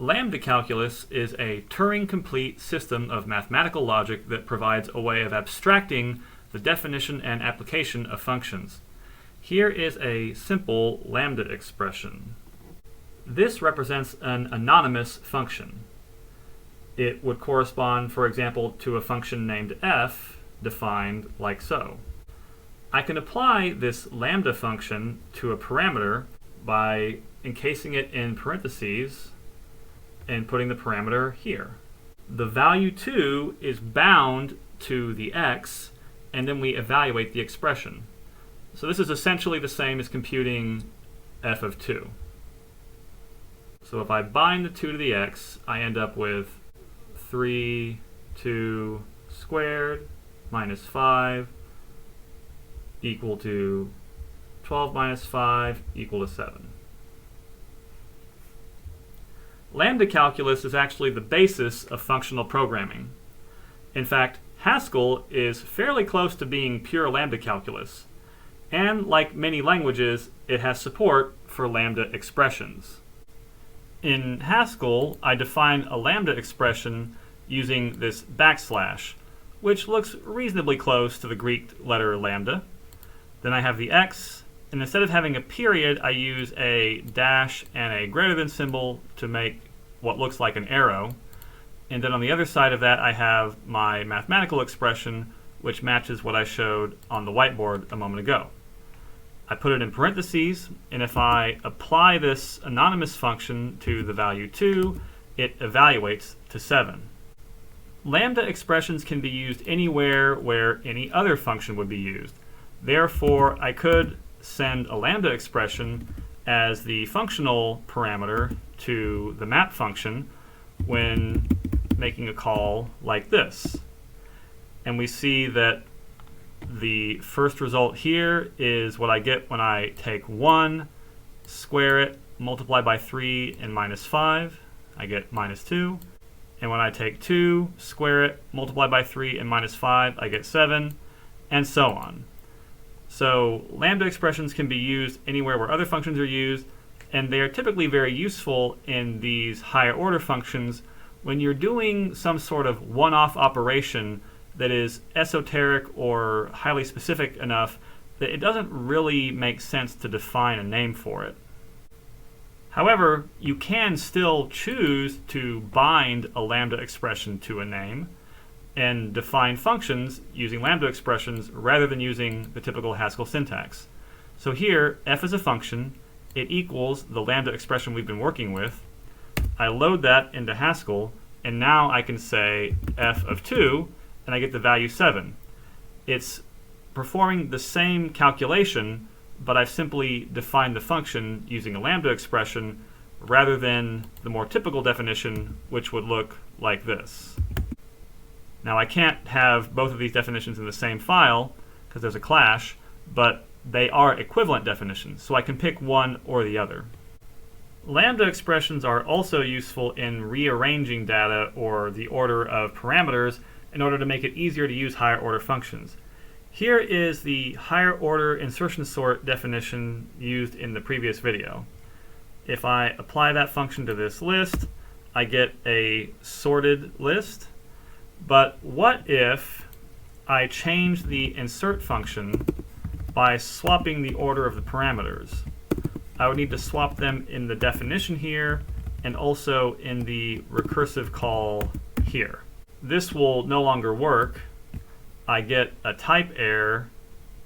Lambda Calculus is a Turing-complete system of mathematical logic that provides a way of abstracting the definition and application of functions. Here is a simple lambda expression. This represents an anonymous function. It would correspond, for example, to a function named f, defined like so. I can apply this lambda function to a parameter by encasing it in parentheses and putting the parameter here. The value 2 is bound to the x, and then we evaluate the expression. So this is essentially the same as computing f of 2. So if I bind the 2 to the x, I end up with 3, 2 squared minus 5 equal to 12 minus 5 equal to 7. Lambda calculus is actually the basis of functional programming. In fact, Haskell is fairly close to being pure lambda calculus, and like many languages, it has support for lambda expressions. In Haskell, I define a lambda expression using this backslash, which looks reasonably close to the Greek letter lambda. Then I have the x, and instead of having a period, I use a dash and a greater than symbol to make what looks like an arrow. And then on the other side of that, I have my mathematical expression, which matches what I showed on the whiteboard a moment ago. I put it in parentheses, and if I apply this anonymous function to the value 2, it evaluates to 7. Lambda expressions can be used anywhere where any other function would be used. Therefore, I could send a lambda expression as the functional parameter to the map function when making a call like this. And we see that the first result here is what I get when I take 1, square it, multiply by 3 and minus 5. I get minus 2. And when I take 2, square it, multiply by 3 and minus 5, I get 7, and so on. So lambda expressions can be used anywhere where other functions are used, and they are typically very useful in these higher order functions when you're doing some sort of one-off operation that is esoteric or highly specific enough that it doesn't really make sense to define a name for it. However, you can still choose to bind a lambda expression to a name and define functions using lambda expressions rather than using the typical Haskell syntax. So here, f is a function. It equals the lambda expression we've been working with. I load that into Haskell, and now I can say f of 2, and I get the value 7. It's performing the same calculation, but I've simply defined the function using a lambda expression rather than the more typical definition, which would look like this. Now I can't have both of these definitions in the same file because there's a clash, but they are equivalent definitions, so I can pick one or the other. Lambda expressions are also useful in rearranging data or the order of parameters in order to make it easier to use higher order functions. Here is the higher order insertion sort definition used in the previous video. If I apply that function to this list, I get a sorted list. But what if I change the insert function by swapping the order of the parameters? I would need to swap them in the definition here and also in the recursive call here. This will no longer work. I get a type error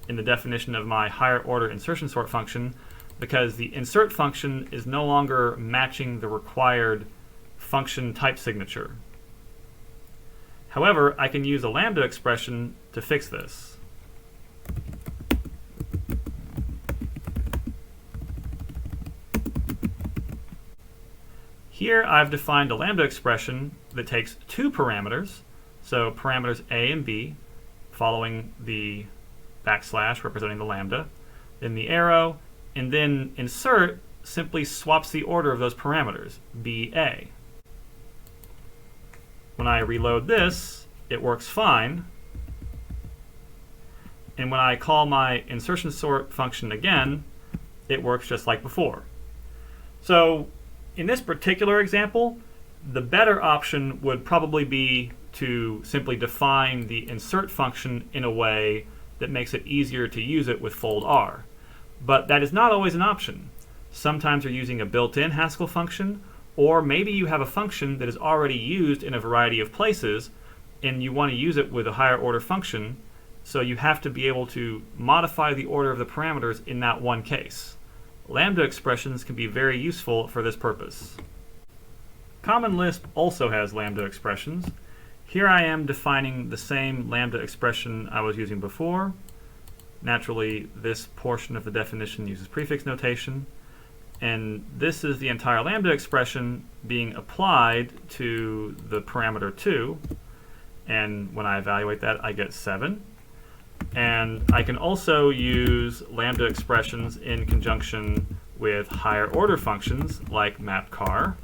in the definition of my higher order insertion sort function because the insert function is no longer matching the required function type signature. However, I can use a lambda expression to fix this. Here I've defined a lambda expression that takes two parameters, so parameters a and b, following the backslash representing the lambda, then the arrow, and then insert simply swaps the order of those parameters, b, a. When I reload this, it works fine. And when I call my insertion sort function again, it works just like before. So in this particular example, The better option would probably be to simply define the insert function in a way that makes it easier to use it with fold R. But that is not always an option. Sometimes you're using a built-in Haskell function, or maybe you have a function that is already used in a variety of places and you want to use it with a higher order function, so you have to be able to modify the order of the parameters in that one case. Lambda expressions can be very useful for this purpose. Common Lisp also has lambda expressions. Here I am defining the same lambda expression I was using before. Naturally, this portion of the definition uses prefix notation, and this is the entire lambda expression being applied to the parameter 2, and when I evaluate that I get 7. And I can also use lambda expressions in conjunction with higher order functions like mapcar.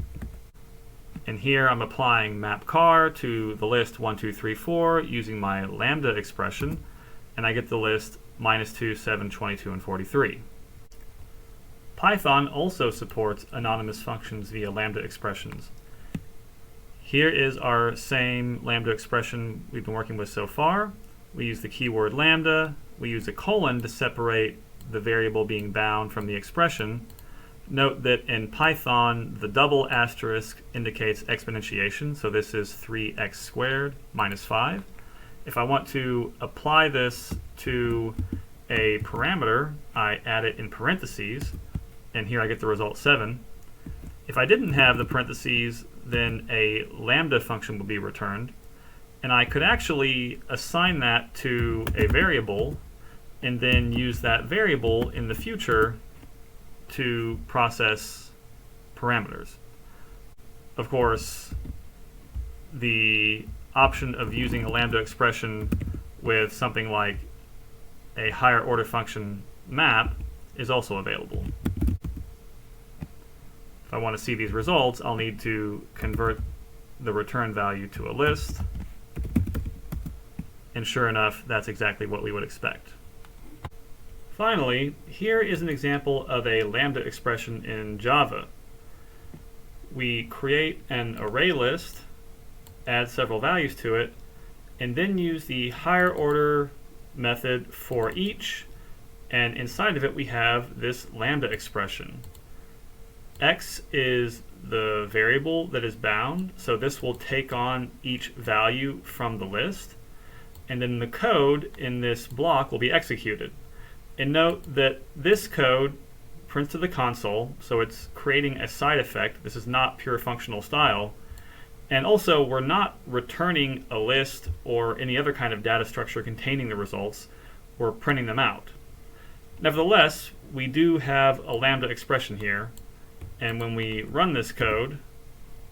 And here I'm applying mapcar to the list 1, 2, 3, 4 using my lambda expression, and I get the list -2, 7, 22, and 43. Python also supports anonymous functions via lambda expressions. Here is our same lambda expression we've been working with so far. We use the keyword lambda. We use a colon to separate the variable being bound from the expression. Note that in Python, the double asterisk indicates exponentiation, so this is 3x squared minus 5. If I want to apply this to a parameter, I add it in parentheses, and here I get the result 7. If I didn't have the parentheses, then a lambda function would be returned, and I could actually assign that to a variable and then use that variable in the future to process parameters. Of course, the option of using a lambda expression with something like a higher order function map is also available. If I want to see these results, I'll need to convert the return value to a list. And sure enough, that's exactly what we would expect. Finally, here is an example of a lambda expression in Java. We create an array list, add several values to it, and then use the higher order method for each, and inside of it we have this lambda expression. X is the variable that is bound, so this will take on each value from the list, and then the code in this block will be executed. And note that this code prints to the console, so it's creating a side effect. This is not pure functional style. And also, we're not returning a list or any other kind of data structure containing the results. We're printing them out. Nevertheless, we do have a lambda expression here, and when we run this code,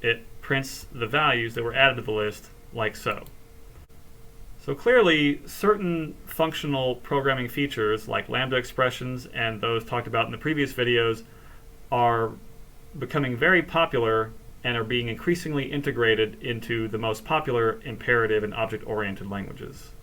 it prints the values that were added to the list like so. So clearly, certain functional programming features like lambda expressions and those talked about in the previous videos are becoming very popular and are being increasingly integrated into the most popular imperative and object-oriented languages.